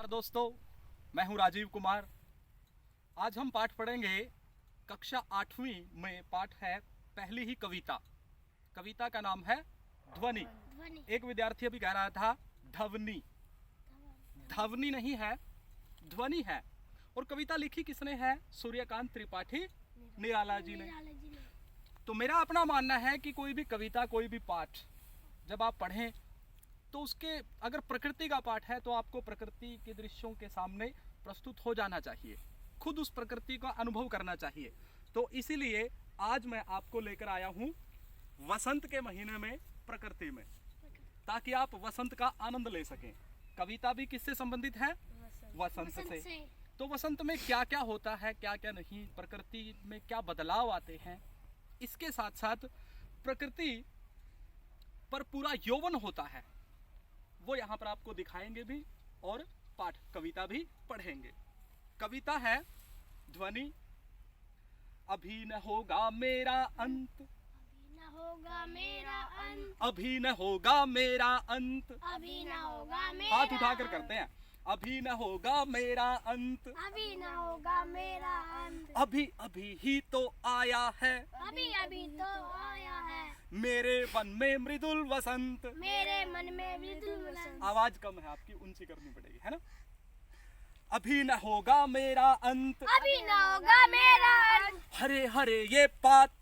नमस्कार दोस्तों, मैं हूं राजीव कुमार। आज हम पाठ पढ़ेंगे कक्षा 8वीं में। पाठ है पहली ही कविता। कविता का नाम है ध्वनि। एक विद्यार्थी अभी कह रहा था ध्वनि। ध्वनि नहीं है, ध्वनि है। और कविता लिखी किसने है? सूर्यकांत त्रिपाठी निराला जी ने। तो मेरा अपना मानना है कि कोई भी कविता, कोई भी पाठ जब आप पढ़ें तो उसके अगर प्रकृति का पाठ है तो आपको प्रकृति के दृश्यों के सामने प्रस्तुत हो जाना चाहिए, खुद उस प्रकृति का अनुभव करना चाहिए। तो इसीलिए आज मैं आपको लेकर आया हूं वसंत के महीने में प्रकृति में, ताकि आप वसंत का आनंद ले सकें। कविता भी किससे संबंधित है? वसंत से। तो वसंत में क्या क्या होता है, क्या क्या नहीं, प्रकृति में क्या बदलाव आते हैं, इसके साथ साथ प्रकृति पर पूरा यौवन होता है, वो यहाँ पर आपको दिखाएंगे भी और पाठ कविता भी पढ़ेंगे। कविता है ध्वनि। अभी न होगा मेरा अंत, अभी न होगा मेरा अंत, अभी न होगा मेरा अंत, अभी न होगा मेरा हाथ उठाकर करते हैं। अभी न होगा मेरा अंत, अभी न होगा मेरा अंत, अभी अभी ही तो आया है, अभी अभी तो आया है मेरे मन में मृदुल वसंत। मेरे मन में मृदुल वसंत। आवाज कम है आपकी, ऊंची करनी पड़ेगी, है ना। अभी न होगा मेरा अंत, अभी न होगा मेरा अंत, हरे हरे ये पात,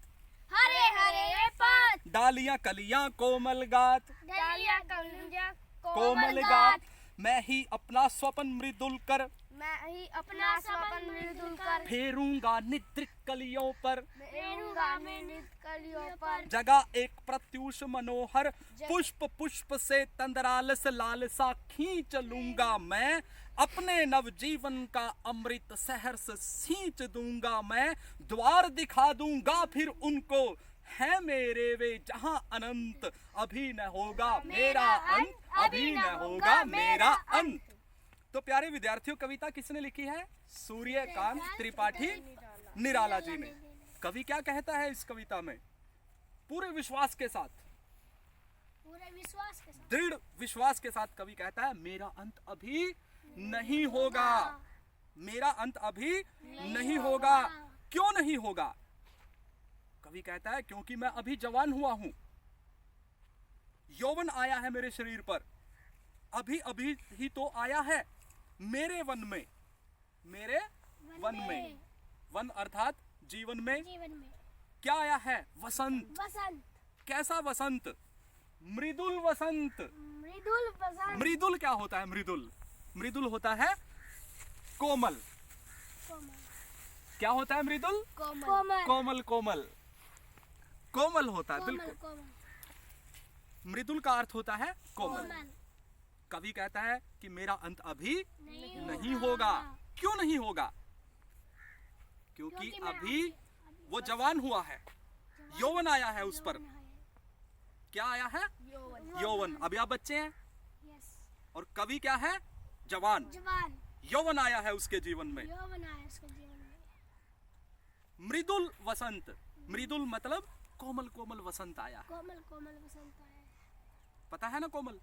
हरे हरे ये पात, डालियां कलियां कोमल गात, डालियां कलियां कोमल गात। मैं ही अपना स्वपन मृदुल कर, मैं ही अपना सपन मृदुल कर फेरूंगा निद्रित कलियों पर, फेरूंगा मैं नित कलियों पर। जगा एक प्रत्युष मनोहर, पुष्प पुष्प से तंद्रालस लालसा खींच लूंगा मैं, अपने नवजीवन का अमृत सहर्ष सींच दूंगा मैं। द्वार दिखा दूंगा फिर उनको, है मेरे वे जहां अनंत। अभी न होगा मेरा अंत, अभी न होगा मेरा अंत। तो प्यारे विद्यार्थियों, कविता किसने लिखी है? सूर्यकांत त्रिपाठी निराला जी ने। कवि क्या कहता है इस कविता में? पूरे विश्वास के साथ, पूरे विश्वास के साथ, दृढ़ विश्वास के साथ कवि कहता है मेरा अंत अभी नहीं होगा, मेरा अंत अभी नहीं होगा। क्यों नहीं होगा? कवि कहता है क्योंकि मैं अभी जवान हुआ हूं, यौवन आया है मेरे शरीर पर, अभी अभी ही तो आया है मेरे वन में, मेरे वन में। वन अर्थात जीवन में जीवन में क्या आया है? वसंत। वसंत। कैसा वसंत? मृदुल वसंत। मृदुल वसंत। मृदुल क्या होता है? मृदुल, मृदुल होता है कोमल। कोमल। क्या होता है मृदुल? कोमल। कोमल कोमल कोमल होता है, कोमल। बिल्कुल। कोमल। मृदुल का अर्थ होता है कोमल। कोमल। कवि कहता है कि मेरा अंत अभी नहीं नहीं होगा। क्यों नहीं होगा? क्योंकि क्योंकि मैं अभी वो जवान हुआ है, यौवन आया है उस पर। क्या आया है? यौवन। अभी आप बच्चे हैं यस। और कवि क्या है? जवान। जवान। यौवन आया है उसके जीवन में। यौवन आया उसके जीवन में। मृदुल वसंत। मृदुल मतलब कोमल कोमल वसंत आया है। कोमल कोमल वसंत आया। पता है ना कोमल।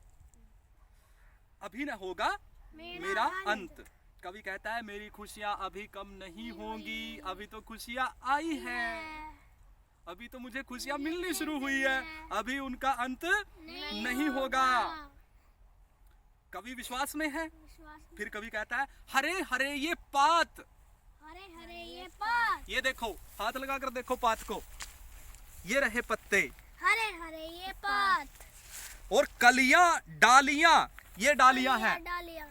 अभी न होगा मेरा अंत। कवि कहता है मेरी खुशियां अभी कम नहीं होंगी, अभी तो खुशियां आई हैं, अभी तो मुझे खुशियां मिलनी शुरू हुई है, अभी उनका अंत नहीं होगा। कवि विश्वास में है। विश्वास। फिर कवि कहता है हरे हरे ये पात, हरे हरे ये पात, ये देखो, हाथ लगाकर देखो पात को, ये रहे पत्ते, हरे हरे ये पात, और कलियां डालियां, ये डालियां हैं। डालियां।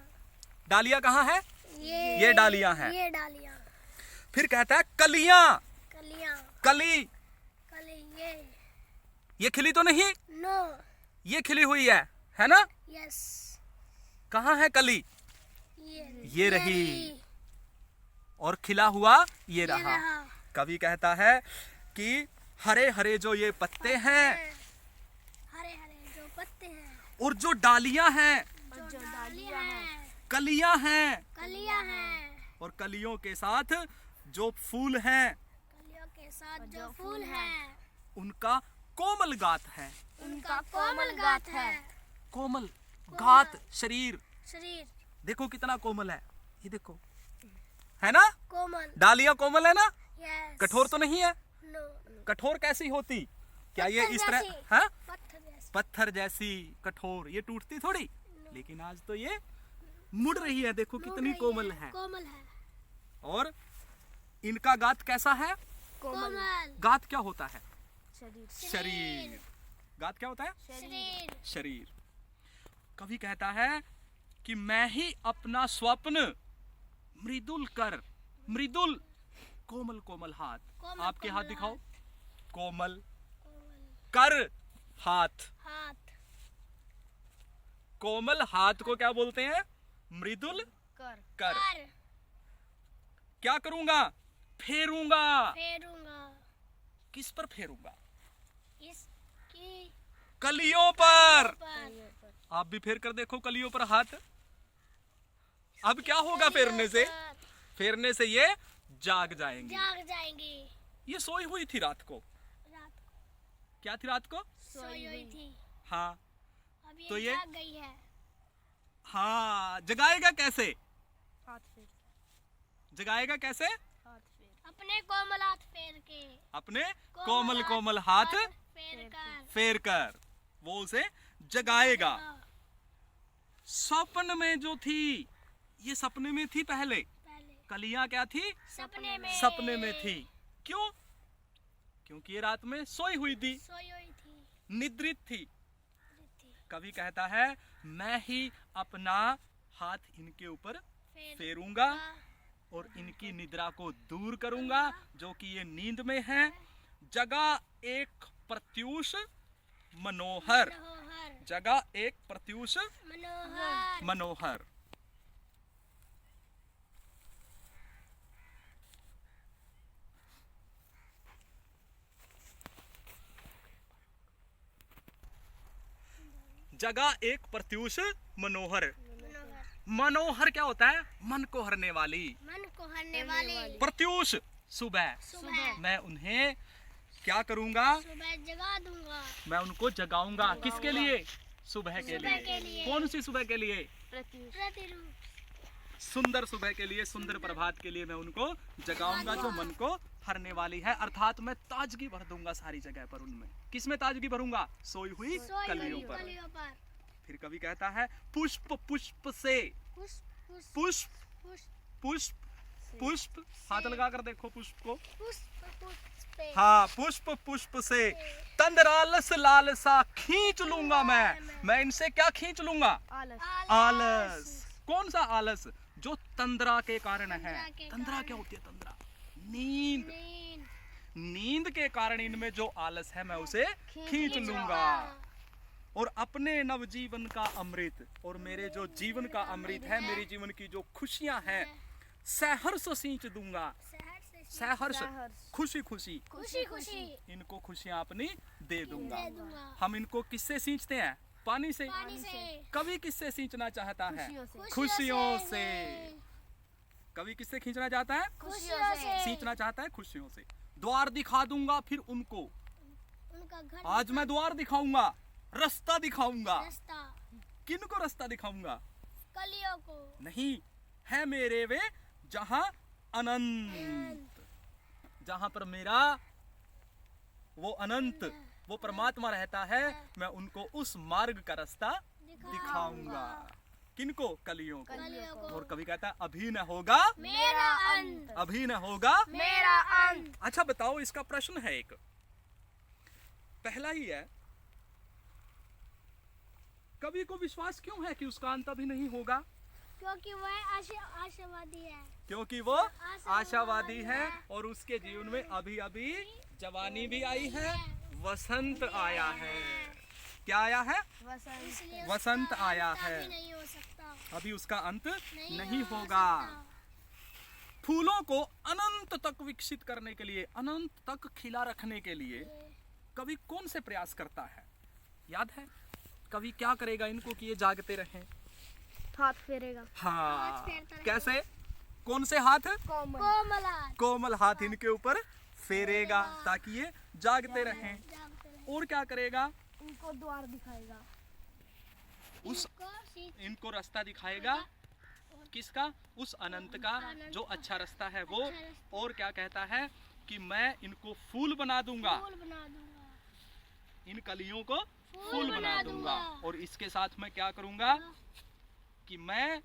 डालियां कहाँ है? ये डालियां हैं। ये डालियां। फिर कहता है कलियां, कलियां। कली, कली ये खिली तो नहीं, नो। ये खिली हुई है ना? यस। कहाँ है कली? ये रही। और खिला हुआ ये रहा। कवि कहता है कि हरे हरे जो ये पत्ते हैं, हरे हरे जो पत्ते हैं, और जो डालियां हैं, जो डालियां हैं, कलियां हैं, कलियां हैं, और कलियों के साथ जो फूल हैं, कलियों के साथ जो फूल हैं, उनका कोमल गात है। उनका कोमल गात है। कोमल गात शरीर, शरीर, देखो कितना कोमल है, ये देखो, है ना? कोमल। डालियां कोमल है ना? यस। कठोर तो नहीं है? नो। कठोर कैसी होती? क्या ये पत्थर इस तरह? जैसी। हाँ, पत्थर जैसी। पत्थर जैसी कठोर, ये टूटती थोड़ी। लेकिन आज तो ये मुड़ रही है, देखो कितनी कोमल है। कोमल है। और इनका गात कैसा है? कोमल। गात क्या होता है? शरीर। शरीर। गात क्या होता है? शरीर। शरीर। कवि कहता है कि मैं ही अपना स्वप्न मृदुल कर, मृदुल कोमल कोमल हाथ, कोमल आपके हाथ कोमल दिखाओ, कोमल कोमल कर हाथ, हाथ। कोमल हाथ को क्या बोलते हैं? मृदुल कर। कर। कर। क्या करूंगा? फेरूंगा। फेरूंगा। किस पर फेरूंगा? इसकी कलियों पर। पर। आप भी फेर कर देखो कलियों पर हाथ। अब क्या होगा फेरने से? फेरने से ये जाग जाएंगे। जाग जाएंगे। ये सोई हुई थी रात को। रात को क्या थी रात को? सोई हुई थी। हाँ। अब तो ये ये- जाग गई है। हाँ, जगाएगा कैसे? हाथ फेर। जगाएगा कैसे? हाथ फेर। अपने कोमल हाथ फेर के। अपने कोमल कोमल हाथ फेर कर। फेर कर वो उसे जगाएगा। स्वप्न में जो थी, ये सपने में थी पहले। पहले कलियां क्या थी? सपने में। सपने में थी। क्यों? क्योंकि ये रात में सोई हुई थी, सोई हुई थी। निद्रित थी। कवि कहता है मैं ही अपना हाथ इनके ऊपर फेरूंगा और इनकी निद्रा को दूर करूंगा, जो कि ये नींद में है। जगह एक प्रत्यूष मनोहर, मनोहर। जगह एक प्रत्यूष मनोहर। मनोहर। जगह एक प्रत्यूष मनोहर। मनोहर। मनोहर क्या होता है? मन को हरने वाली। मन को हरने वाली। प्रत्यूष सुबह। सुबह। मैं उन्हें क्या करूंगा? सुबह जगा दूंगा। मैं उनको जगाऊंगा। किसके लिए? सुबह के सुबह के लिए। लिए। कौन सी सुबह के लिए? प्रत्युष। प्रतिरूप। सुंदर सुबह के लिए, सुंदर प्रभात के लिए मैं उनको जगाऊंगा, जो मन को हरने वाली है। अर्थात मैं ताजगी भर दूंगा सारी जगह पर उनमें। किस में ताजगी भरूंगा? सोई हुई सोई कलियों हुई पर। कलियों पर। फिर कवि कहता है पुष्प पुष्प से, पुष्प पुष्प पुष्प पुष्प पुष्प पुष्प, हाथ लगा कर देखो पुष्प को। पुष्प पुष्प पे। हाँ, पुष्प पुष्प से तंद्रालस लालसा खींच लूंगा मैं इनसे क्या खींच लूंगा? आलस। आलस। कौन सा आलस? जो तंद्रा के कारण है। तंद्रा के तंद्रा कारण। क्या होती है? तंद्रा नींद। नींद। नींद के कारण इनमें जो आलस है मैं उसे खींच लूंगा। और अपने नवजीवन का अमृत, और मेरे जो जीवन का अमृत है, मेरे जीवन की जो खुशियां हैं, सहर्ष सींच दूंगा। शहर से सहर्ष, सहर्ष। खुशी खुशी खुशी खुशी इनको खुशियां अपनी दे दूंगा। दे दूंगा। हम इनको किससे सींचते हैं? पानी से। पानी से। कवि किससे सींचना चाहता है? खुशियों से। खुशियों से। कवि किससे खींचना चाहता है? खुशियों से। सींचना चाहता है खुशियों से। द्वार दिखा दूंगा फिर उनको। उनका घर। आज मैं द्वार दिखाऊंगा, रास्ता दिखाऊंगा। रास्ता। किनको रास्ता दिखाऊंगा? कलियों को। नहीं, है मेरे वे जहां अनंत, जहां पर मेरा वो अनंत, वो परमात्मा रहता है, मैं उनको उस मार्ग का रास्ता दिखाऊंगा। किनको? कलियों को। कलियों को। और कवि कहता है अभी न होगा, मेरा अंत। अभी न होगा। मेरा अंत। अच्छा बताओ, इसका प्रश्न है एक, पहला ही है, कवि को विश्वास क्यों है कि उसका अंत अभी नहीं होगा? क्योंकि वह आशावादी है। क्योंकि वो आशावादी है और उसके जीवन में अभी अभी जवानी भी आई है, वसंत आया है। क्या आया है? वसंत। इसलिए वसंत उसका आया अंत है। अभी नहीं हो सकता। अभी उसका अंत नहीं हो होगा। सकता। फूलों को अनंत तक विकसित करने के लिए, अनंत तक खिला रखने के लिए कवि कौन से प्रयास करता है? याद है? कवि क्या करेगा इनको कि ये जागते रहें? हाथ फेरेगा। हाँ, हाथ फेरता रहेगा। कैसे? कौन से हाथ? कोमल। कोमला। कोमल हाथ इनके ऊपर फेरेगा ताकि ये जागते रहें। जागते रहे। और क्या करेगा? उनको द्वार दिखाएगा। उस इनको सीत- इनको रास्ता दिखाएगा किसका? उस अनंत का अनंत जो का। अच्छा रास्ता है वो। अच्छा रास्ता। और क्या कहता है कि मैं इनको फूल बना दूंगा, फूल बना दूंगा, इन कलियों को फूल बना दूंगा। और इसके साथ मैं क्या करूंगा कि मैं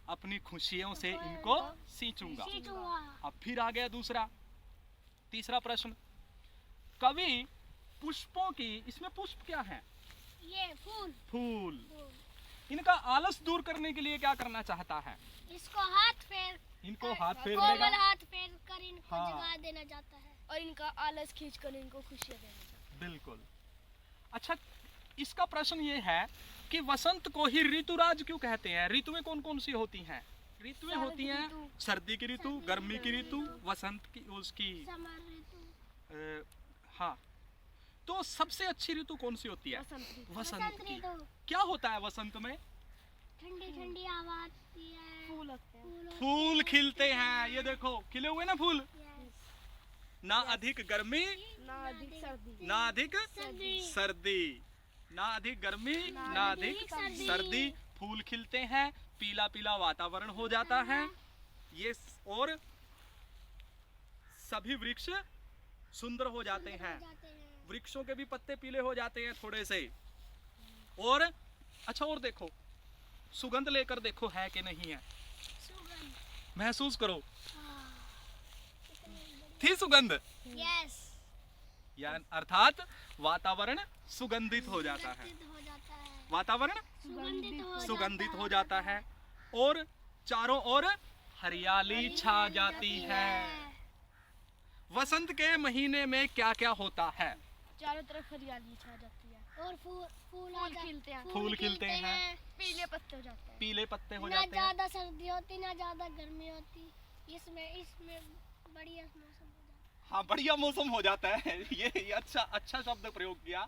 अपनी खुशियों से इनको सींचूंगा। सींचूंगा। अब फिर आ गया दूसरा, तीसरा प्रश्न। कवि पुष्पों की, इसमें पुष्प क्या है? ये फूल। फूल। फूल। इनका आलस दूर करने के लिए क्या करना चाहता है? इसको हाथ फेर, इनको हाथ फेर कोमल देगा। हाथ फेर कर इनको हाँ। जगा देना चाहता है। और इनका आलस खींचकर इनको खुशियाँ देना। बिल्कुल। अच्छा, इसका प्रश्न ये है कि वसंत को ही ऋतुराज क्यों कहते हैं? ऋतुएं कौन कौन सी होती हैं? ऋतुएं होती हैं सर्दी की ऋतु, गर्मी की ऋतु, वसंत की, उसकी समर ऋतु। हाँ। तो सबसे अच्छी ऋतु कौन सी होती है? वसंत ऋतु। वसंत की। ऋतु। क्या होता है वसंत में? ठंडी ठंडी हवा आती है। फूल होते हैं। होते फूल हैं। खिलते हैं, ये देखो खिले हुए ना फूल। Yes। ना अधिक गर्मी, ना अधिक सर्दी। ना अधिक सर्दी। सर्दी, ना अधिक गर्मी, ना अधिक सर्दी। सर्दी। फूल खिलते हैं, पीला पीला वातावरण हो जाता है ये, और सभी वृक्ष सुंदर हो जाते हैं। जाते हैं। वृक्षों के भी पत्ते पीले हो जाते हैं थोड़े से। और अच्छा, और देखो सुगंध लेकर देखो है कि नहीं है, सुगंध। महसूस करो। हाँ। थी सुगंध, Yes। या अर्थात वातावरण सुगंधित हो जाता है। सुगंधित हो जाता है। वातावरण सुगंधित हो जाता है और चारों ओर हरियाली छा जाती है। वसंत के महीने में क्या क्या होता है? चारों तरफ हरियाली छा जाती है। और फूल फूल खिलते हैं। फूल खिलते हैं। पीले पत्ते हो जाते हैं। पीले पत्ते हो ना जाते हैं। ज्यादा सर्दी होती ना ज्यादा गर्मी होती। इसमें इसमें बढ़िया मौसम हो जाता है। हाँ, बढ़िया मौसम हो जाता है। ये अच्छा शब्द प्रयोग किया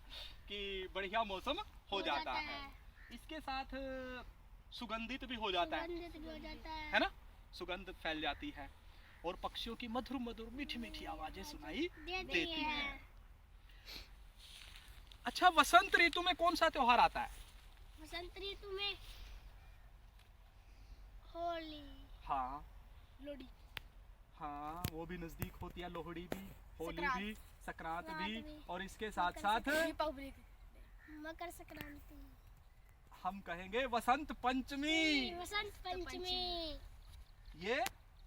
कि बढ़िया मौसम हो जाता है। इसके साथ सुगंधित भी हो जाता है, सुगंधित भी हो जाता है ना? सुगंध फैल जाती है और पक्षियों की मधुर मधुर मीठी मीठी आवाजें सुनाई देती हैं। अच्छा, वसंत ऋतु में कौन सा त्योहार आता है? वसंत ऋतु में होली, हाँ लोहड़ी। हाँ, वो भी नजदीक होती है, लोहड़ी भी, होली संक्रांत। भी, संक्रांत भी, भी। और इसके साथ साथ रिपब्लिक। मकर संक्रांति, हम कहेंगे वसंत पंचमी। वसंत पंचमी। ये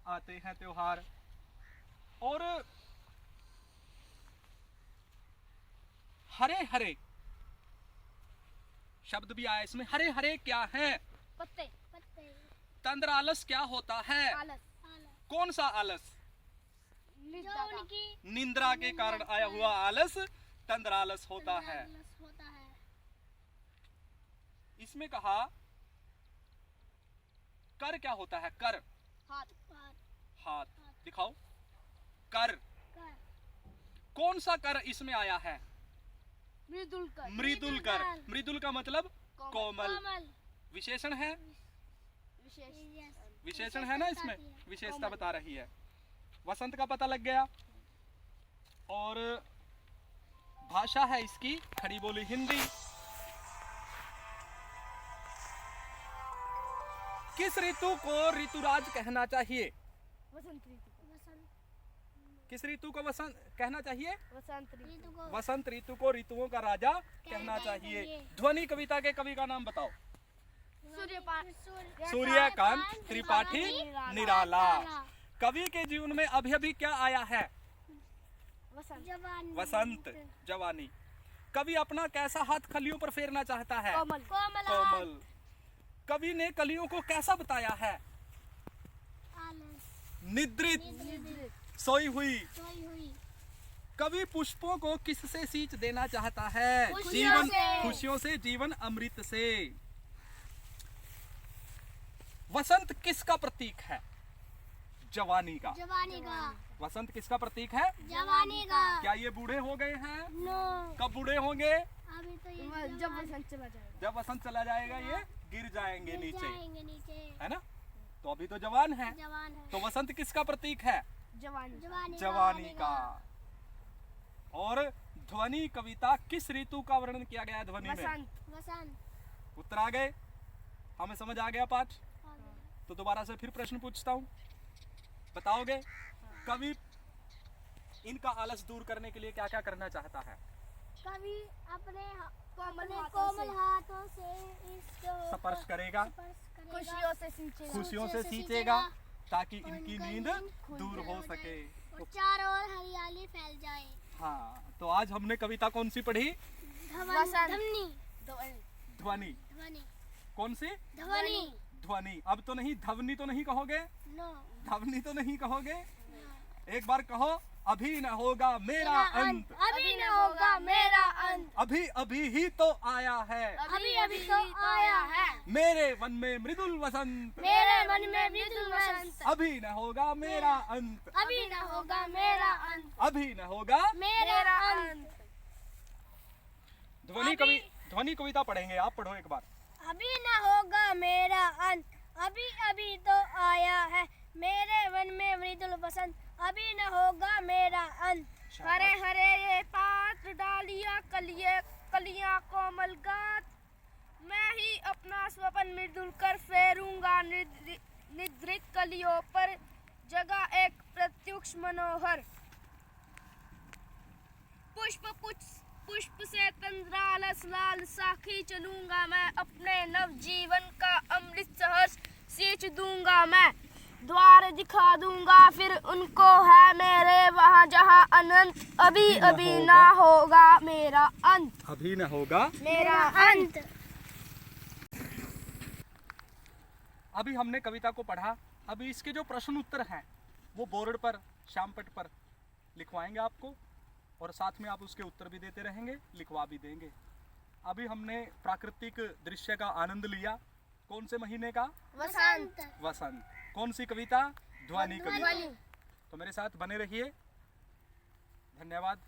आते हैं त्योहार। और हरे हरे शब्द भी आया इसमें। हरे हरे क्या है? पत्ते। पत्ते। तंद्र आलस क्या होता है? आलस। कौन सा आलस? जो उनकी निंद्रा के कारण आया हुआ आलस तंद्र आलस होता है। होता है। इसमें कहा कर क्या होता है? कर, हाथ। हाथ दिखाओ। कर, कर। कौन सा कर इसमें आया है? मृदुल कर। मृदुल कर। मृदुल का मतलब कोमल। कोमल। विशेषण है, विशेष। Yes। विशेषण है ना इसमें, बताती है। विशेषता कोमल। बता रही है। वसंत का पता लग गया। और भाषा है इसकी खड़ी बोली हिंदी। किस ऋतु को ऋतुराज कहना चाहिए? वसंत ऋतु। किस ऋतु को वसंत कहना चाहिए? वसंत ऋतु। ऋतु को वसंत ऋतु को ऋतुओं का राजा कहना चाहिए। ध्वनि कविता के कवि का नाम बताओ। सूर्यकांत त्रिपाठी निराला। कवि के जीवन में अभी अभी क्या आया है? वसंत। जवानी। वसंत, जवानी। कवि अपना कैसा हाथ कलियों पर फेरना चाहता है? कोमल। कोमल। कवि ने कलियों को कैसा बताया है? आलस। निद्रित, सोई हुई। सोई हुई। कवि पुष्पों को किससे सींच देना चाहता है? खुशियों जीवन, से। खुशियों से, जीवन अमृत से। वसंत किसका प्रतीक है? जवानी का। जवानी का। वसंत किसका प्रतीक है? जवानी का। क्या ये बूढ़े हो गए हैं? नो। कब बूढ़े होंगे? अभी तो ये जब वसंत चला जाएगा। जब वसंत चला जाएगा ये गिर जाएंगे नीचे, जाएंगे नीचे। है ना? तो अभी तो जवान है। जवान है। तो वसंत किसका प्रतीक है? जवानी। जवानी का। और ध्वनि कविता किस ऋतु का वर्णन किया गया है ध्वनि में? वसंत। वसंत। उत्तर आ गए? हमें समझ आ गया पाठ? तो दोबारा से फिर प्रश्न पूछता हूँ, बताओगे? कवि इनका आलस दूर करने के लिए क्या क्या करना चाहता है? कवि अपने कोमल कोमल हाथों से इसको स्पर्श करेगा, खुशियों से सींचेगा। खुशियों से सींचेगा, ताकि इनकी नींद दूर हो सके। और चारों ओर हरियाली फैल जाए। हाँ, तो आज हमने कविता कौन सी पढ़ी? ध्वनि। ध्वनि। ध्वनि। कौन सी? ध्वनि। ध्वनि। अब तो नहीं, ध्वनि तो नहीं कहोगे? नो। ध्वनि तो नहीं कहोगे? एक बार कहो, अभी न होगा मेरा अंत, अभी न होगा मेरा अंत। अभी अभी ही तो आया है, अभी अभी तो आया है। मेरे मन में मृदुल वसंत, मेरे मन में मृदुल वसंत। अभी न होगा मेरा अंत, अभी न होगा मेरा अंत। अभी न होगा। मेरा अंत। ध्वनि कविता पढ़ेंगे, आप पढ़ो एक बार। अभी न होगा मेरा अंत, अभी अभी तो आया है, मेरे मन में मृदुल बसंत, अभी न होगा मेरा अंत। हरे हरे ये पात डालियां कलियां कोमल गात, मैं ही अपना स्वपन मृदुल कर फेरूंगा निद्रित कलियों पर, जगह एक प्रत्युष मनोहर। पुष्प से तंद्रालस लाल साखी चलूंगा मैं, अपने नव जीवन का अमृत सहर्ष सींच दूंगा मैं, द्वार दिखा दूंगा फिर उनको है मेरे वहाँ जहाँ अनंत, अभी अभी ना होगा मेरा अंत। अभी न होगा मेरा अंत। अभी हमने कविता को पढ़ा। अभी इसके जो प्रश्न उत्तर हैं वो बोर्ड पर, श्यामपट पर लिखवाएंगे आपको, और साथ में आप उसके उत्तर भी देते रहेंगे, लिखवा भी देंगे। अभी हमने प्राकृतिक दृश्य का आनंद लिया। कौन से महीने का? वसंत। वसंत। कौन सी कविता? ध्वनि कविता। तो मेरे साथ बने रहिए। धन्यवाद।